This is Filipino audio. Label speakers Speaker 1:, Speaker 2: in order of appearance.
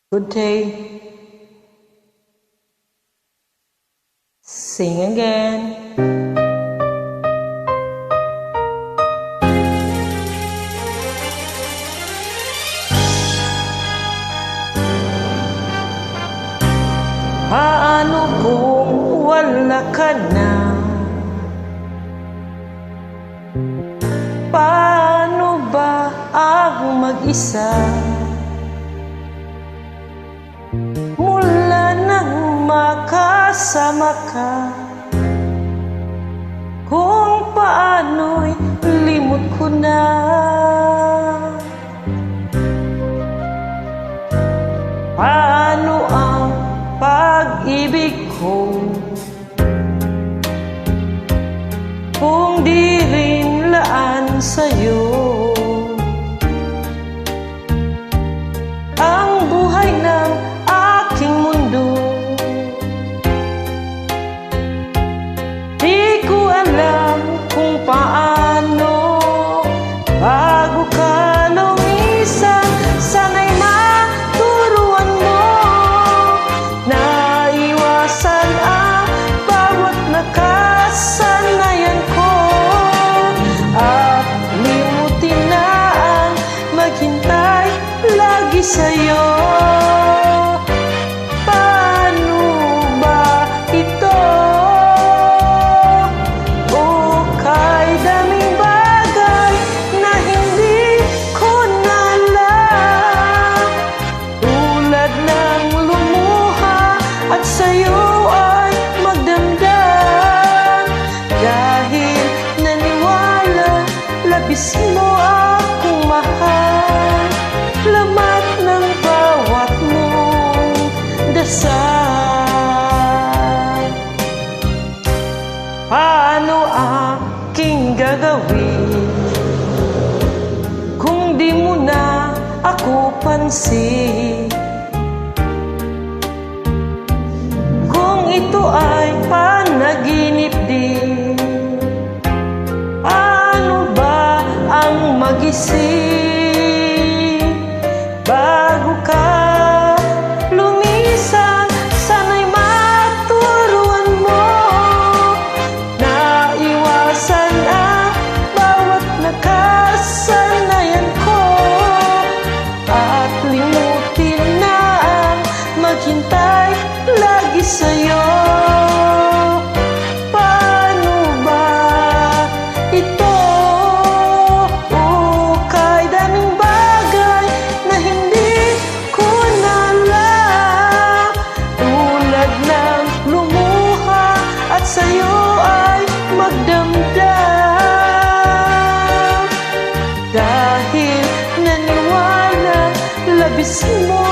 Speaker 1: Good day. Sing again. Paano kung wala ka na? Paano ba ang mag-isa? Mula nang makasama ka, kung paano'y limot ko na. Paano ang pag-ibig ko kung di rin laan sa'yo? Ang buhay ng aking mundo, di ko alam kung paano. Bago ka lumisan, sana'y maturuan mo na iwasan ang bawat nakasanayan ko, at limutin na ang maghintay lagi sa'yo. Paano ba ito? O kay daming bagay na hindi ko na alam, tulad ng lumuha at sa'yo ay magdamdam. Dahil naniwala, labis mo akong mahal, lamat ng bawat mong dasal. Paano aking gagawin kung di mo na ako pansin? Kung ito ay panaginip din, paano ba ang magising? Bago ka lumisan, sana'y maturuan mo na iwasan ang bawat nakasanayan ko, at limutin na ang maghintay lagi sa'yo. Paano ba ito? O kay daming bagay na hindi ko na alam, tulad ng lumuha at sa'yo ay magdamdam. Dahil naniwala, labis mo